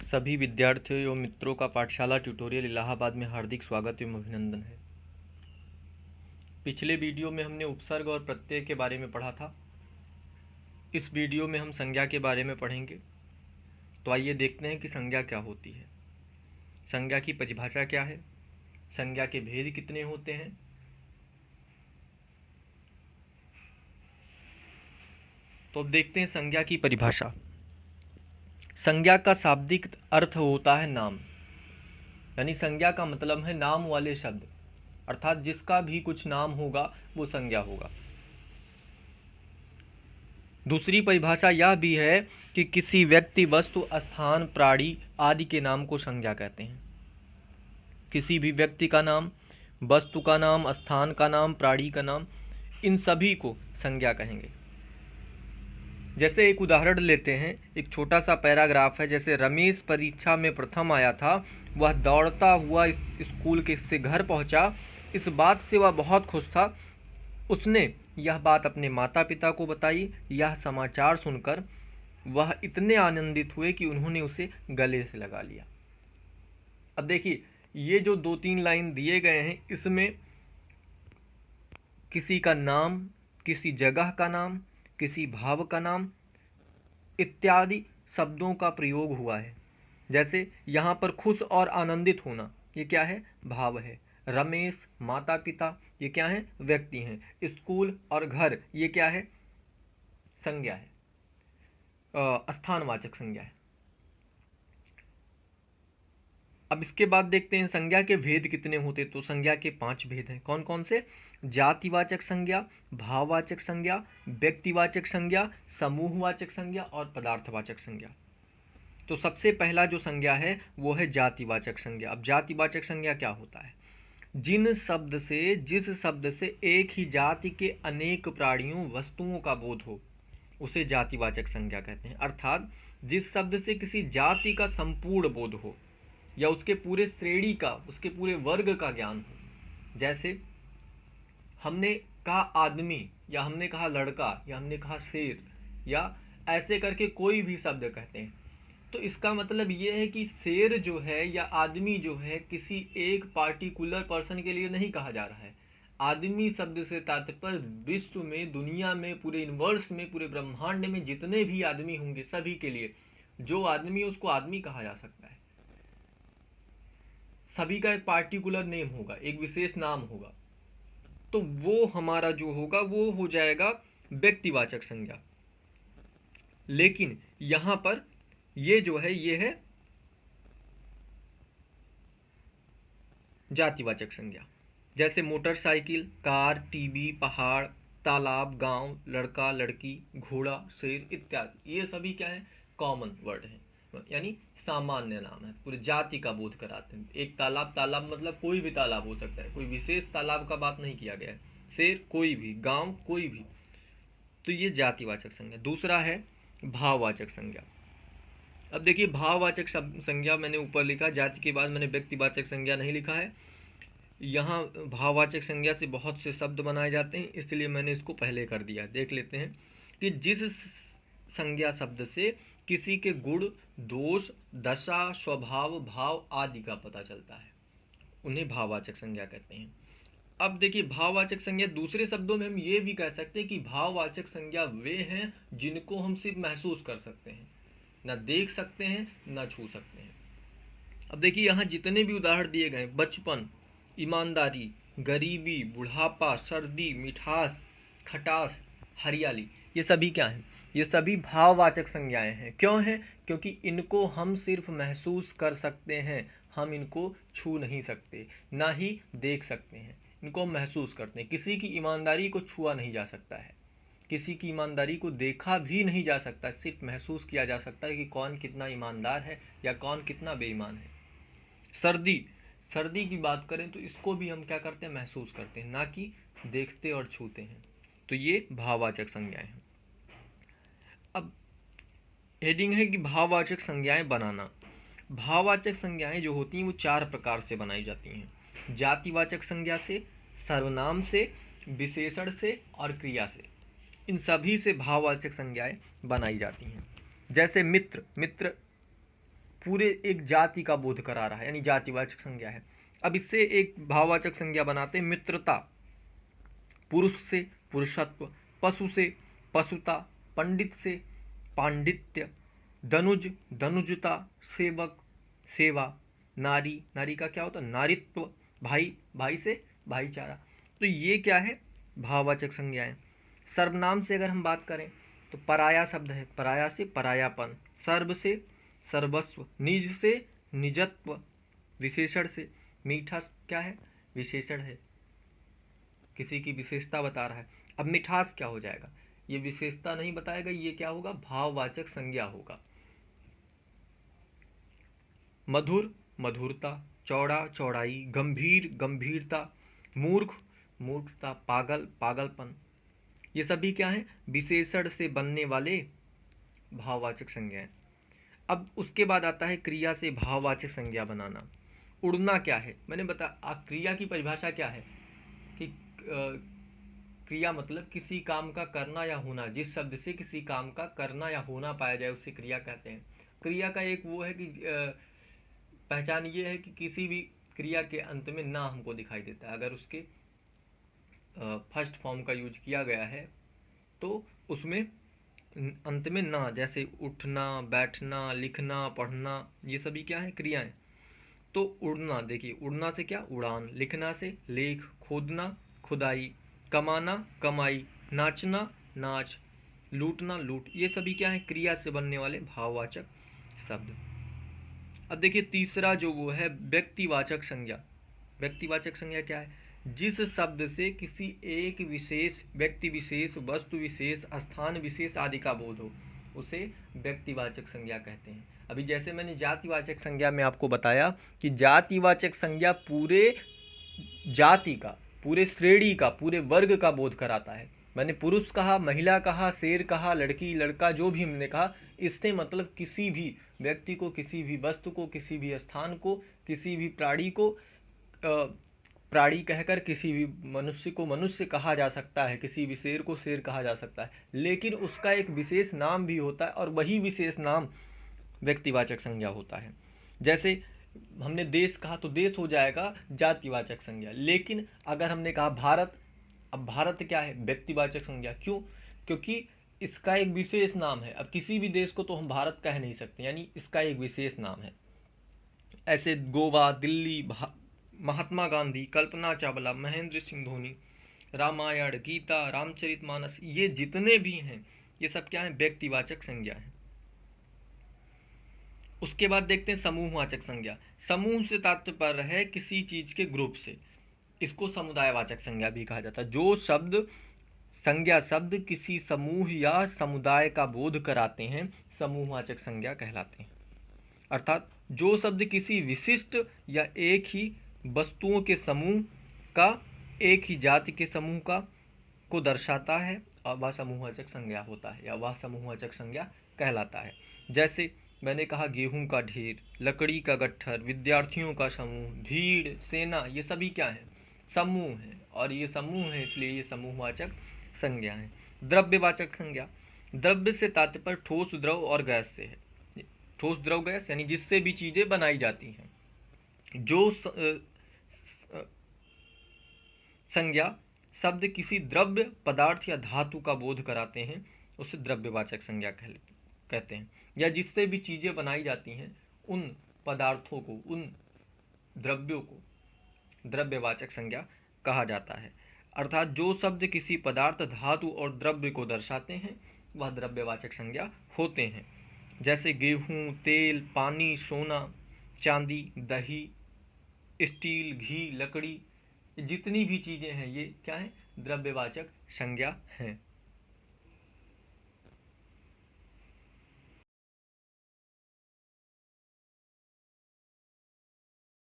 सभी विद्यार्थियों एवं मित्रों का पाठशाला ट्यूटोरियल इलाहाबाद में हार्दिक स्वागत एवं अभिनंदन है। पिछले वीडियो में हमने उपसर्ग और प्रत्यय के बारे में पढ़ा था। इस वीडियो में हम संज्ञा के बारे में पढ़ेंगे। तो आइए देखते हैं कि संज्ञा क्या होती है, संज्ञा की परिभाषा क्या है, संज्ञा के भेद कितने होते हैं। तो अब देखते हैं संज्ञा की परिभाषा। संज्ञा का शाब्दिक अर्थ होता है नाम, यानी संज्ञा का मतलब है नाम वाले शब्द, अर्थात जिसका भी कुछ नाम होगा वो संज्ञा होगा। दूसरी परिभाषा यह भी है कि किसी व्यक्ति, वस्तु, स्थान, प्राणी आदि के नाम को संज्ञा कहते हैं। किसी भी व्यक्ति का नाम, वस्तु का नाम, स्थान का नाम, प्राणी का नाम, इन सभी को संज्ञा कहेंगे। जैसे एक उदाहरण लेते हैं, एक छोटा सा पैराग्राफ है। जैसे रमेश परीक्षा में प्रथम आया था, वह दौड़ता हुआ स्कूल से घर पहुंचा। इस बात से वह बहुत खुश था। उसने यह बात अपने माता पिता को बताई। यह समाचार सुनकर वह इतने आनंदित हुए कि उन्होंने उसे गले से लगा लिया। अब देखिए, ये जो 2-3 लाइन दिए गए हैं, इसमें किसी का नाम, किसी जगह का नाम, किसी भाव का नाम इत्यादि शब्दों का प्रयोग हुआ है। जैसे यहाँ पर खुश और आनंदित होना, ये क्या है? भाव है। रमेश, माता पिता, ये क्या है? व्यक्ति हैं। स्कूल और घर, ये क्या है? संज्ञा है, स्थानवाचक संज्ञा है। अब इसके बाद देखते हैं संज्ञा के भेद कितने होते। तो संज्ञा के 5 भेद हैं। कौन कौन से? जातिवाचक संज्ञा, भाववाचक संज्ञा, व्यक्तिवाचक संज्ञा, समूहवाचक संज्ञा और पदार्थवाचक संज्ञा। तो सबसे पहला जो संज्ञा है वो है जातिवाचक संज्ञा। अब जातिवाचक संज्ञा क्या होता है? जिस शब्द से एक ही जाति के अनेक प्राणियों, वस्तुओं का बोध हो, उसे जातिवाचक संज्ञा कहते हैं। अर्थात जिस शब्द से किसी जाति का संपूर्ण बोध हो या उसके पूरे श्रेणी का, उसके पूरे वर्ग का ज्ञान हो। जैसे हमने कहा आदमी, या हमने कहा लड़का, या हमने कहा शेर, या ऐसे करके कोई भी शब्द कहते हैं। तो इसका मतलब ये है कि शेर जो है या आदमी जो है, किसी एक पार्टिकुलर पर्सन के लिए नहीं कहा जा रहा है। आदमी शब्द से तात्पर्य विश्व में, दुनिया में, पूरे यूनिवर्स में, पूरे ब्रह्मांड में जितने भी आदमी होंगे, सभी के लिए जो आदमी है उसको आदमी कहा जा सकता है। सभी का एक पार्टिकुलर नेम होगा, एक विशेष नाम होगा। तो वो हमारा जो होगा वो हो जाएगा व्यक्तिवाचक संज्ञा। लेकिन यहां पर ये जो है, ये है जातिवाचक संज्ञा। जैसे मोटरसाइकिल, कार, टीवी, पहाड़, तालाब, गांव, लड़का, लड़की, घोड़ा, शेर इत्यादि, ये सभी क्या है? कॉमन वर्ड है, यानी सामान्य नाम है, पूरे जाति का बोध कराते हैं। एक तालाब, तालाब मतलब कोई भी तालाब हो सकता है, कोई विशेष तालाब का बात नहीं किया गया है। शेर कोई भी, गांव कोई भी। तो ये जातिवाचक संज्ञा। दूसरा है भाववाचक संज्ञा। अब देखिए, भाववाचक संज्ञा मैंने ऊपर लिखा, जाति के बाद मैंने व्यक्तिवाचक संज्ञा नहीं लिखा है। यहाँ भाववाचक संज्ञा से बहुत से शब्द बनाए जाते हैं, इसलिए मैंने इसको पहले कर दिया। देख लेते हैं कि जिस संज्ञा शब्द से किसी के गुण, दोष, दशा, स्वभाव, भाव आदि का पता चलता है, उन्हें भाववाचक संज्ञा कहते हैं। अब देखिए, भाववाचक संज्ञा दूसरे शब्दों में हम ये भी कह सकते हैं कि भाववाचक संज्ञा वे हैं जिनको हम सिर्फ महसूस कर सकते हैं, ना देख सकते हैं, ना छू सकते हैं। अब देखिए, यहाँ जितने भी उदाहरण दिए गए, बचपन, ईमानदारी, गरीबी, बुढ़ापा, सर्दी, मिठास, खटास, हरियाली, ये सभी क्या हैं? ये सभी भाववाचक संज्ञाएं हैं। क्यों हैं? क्योंकि इनको हम सिर्फ महसूस कर सकते हैं, हम इनको छू नहीं सकते, ना ही देख सकते हैं। इनको हम महसूस करते हैं। किसी की ईमानदारी को छुआ नहीं जा सकता है, किसी की ईमानदारी को देखा भी नहीं जा सकता, सिर्फ महसूस किया जा सकता है कि कौन कितना ईमानदार है या कौन कितना बेईमान है। सर्दी की बात करें तो इसको भी हम क्या करते हैं? महसूस करते हैं, ना कि देखते और छूते हैं। तो ये भाववाचक संज्ञाएं हैं। अब हेडिंग है कि भाववाचक संज्ञाएं बनाना। भाववाचक संज्ञाएं जो होती हैं वो 4 प्रकार से बनाई जाती हैं। जातिवाचक संज्ञा से, सर्वनाम से, विशेषण से और क्रिया से। इन सभी से भाववाचक संज्ञाएं बनाई जाती हैं। जैसे मित्र, मित्र पूरे एक जाति का बोध करा रहा है, यानी जातिवाचक संज्ञा है। अब इससे एक भाववाचक संज्ञा बनाते हैं, मित्रता, पुरुष से पुरुषत्व, पशु से पशुता, पंडित से पांडित्य, दनुज दनुजता, सेवक सेवा, नारी नारी का क्या होता है नारित्व, भाई भाई से भाईचारा। तो ये क्या है भाववाचक संज्ञाएं। सर्वनाम से अगर हम बात करें तो पराया शब्द है, पराया से परायापन, सर्व से सर्वस्व, निज से निजत्व, विशेषण से मीठा क्या है विशेषण है, किसी की विशेषता बता रहा है। अब मिठास क्या हो जाएगा, ये विशेषता नहीं बताएगा, ये क्या होगा भाववाचक संज्ञा होगा। मधुर मधुरता, चौड़ा चौड़ाई, गंभीर गंभीरता, मूर्ख मूर्खता, पागल पागलपन, ये सभी क्या है विशेषण से बनने वाले भाववाचक संज्ञाएं। अब उसके बाद आता है क्रिया से भाववाचक संज्ञा बनाना। उड़ना क्या है, मैंने बताया क्रिया की परिभाषा क्या है कि क्रिया मतलब किसी काम का करना या होना, जिस शब्द से किसी काम का करना या होना पाया जाए उसे क्रिया कहते हैं। क्रिया का एक वो है कि पहचान ये है कि किसी भी क्रिया के अंत में ना हमको दिखाई देता है। अगर उसके फर्स्ट फॉर्म का यूज किया गया है तो उसमें अंत में ना, जैसे उठना बैठना लिखना पढ़ना, ये सभी क्या है क्रियाएं। तो उड़ना, देखिए उड़ना से क्या उड़ान, लिखना से लेख, खोदना खुदाई, कमाना कमाई, नाचना नाच, लूटना लूट, ये सभी क्या है क्रिया से बनने वाले भाववाचक शब्द। अब देखिए तीसरा जो वो है व्यक्तिवाचक संज्ञा। व्यक्तिवाचक संज्ञा क्या है, जिस शब्द से किसी एक विशेष व्यक्ति विशेष वस्तु विशेष स्थान विशेष आदि का बोध हो उसे व्यक्तिवाचक संज्ञा कहते हैं। अभी जैसे मैंने जातिवाचक संज्ञा में आपको बताया कि जातिवाचक संज्ञा पूरे जाति का, पूरे श्रेणी का, पूरे वर्ग का बोध कराता है। मैंने पुरुष कहा, महिला कहा, शेर कहा, लड़की लड़का, जो भी हमने कहा, इससे मतलब किसी भी व्यक्ति को, किसी भी वस्तु को, किसी भी स्थान को, किसी भी प्राणी को प्राणी कहकर किसी भी मनुष्य को मनुष्य कहा जा सकता है, किसी भी शेर को शेर कहा जा सकता है, लेकिन उसका एक विशेष नाम भी होता है और वही विशेष नाम व्यक्तिवाचक संज्ञा होता है। जैसे हमने देश कहा तो देश हो जाएगा जातिवाचक संज्ञा, लेकिन अगर हमने कहा भारत, अब भारत क्या है व्यक्तिवाचक संज्ञा। क्यों, क्योंकि इसका एक विशेष नाम है। अब किसी भी देश को तो हम भारत कह नहीं सकते, यानी इसका एक विशेष नाम है। ऐसे गोवा, दिल्ली, महात्मा गांधी, कल्पना चावला, महेंद्र सिंह धोनी, रामायण, गीता, रामचरितमानस, ये जितने भी हैं ये सब क्या है व्यक्तिवाचक संज्ञा है। उसके बाद देखते हैं समूहवाचक संज्ञा। समूह से तात्पर्य है किसी चीज के ग्रुप से, इसको समुदायवाचक संज्ञा भी कहा जाता है। जो शब्द संज्ञा शब्द किसी समूह या समुदाय का बोध कराते हैं समूहवाचक संज्ञा कहलाते हैं। अर्थात जो शब्द किसी विशिष्ट या एक ही वस्तुओं के समूह का, एक ही जाति के समूह का को दर्शाता है और वह समूहवाचक संज्ञा होता है या वह समूहवाचक संज्ञा कहलाता है। जैसे मैंने कहा गेहूं का ढेर, लकड़ी का गट्ठर, विद्यार्थियों का समूह, भीड़, सेना, ये सभी क्या है समूह है, और ये समूह है इसलिए ये समूहवाचक संज्ञा है। द्रव्यवाचक संज्ञा, द्रव्य से तात्पर्य ठोस द्रव और गैस से है। ठोस द्रव गैस यानी जिससे भी चीजें बनाई जाती हैं। जो संज्ञा शब्द किसी द्रव्य पदार्थ या धातु का बोध कराते हैं उसे द्रव्यवाचक संज्ञा कहते हैं। या जिससे भी चीजें बनाई जाती हैं उन पदार्थों को, उन द्रव्यों को द्रव्यवाचक संज्ञा कहा जाता है। अर्थात जो शब्द किसी पदार्थ, धातु और द्रव्य को दर्शाते हैं वह द्रव्यवाचक संज्ञा होते हैं। जैसे गेहूं, तेल, पानी, सोना, चांदी, दही, स्टील, घी, लकड़ी, जितनी भी चीजें हैं ये क्या है द्रव्यवाचक संज्ञा हैं।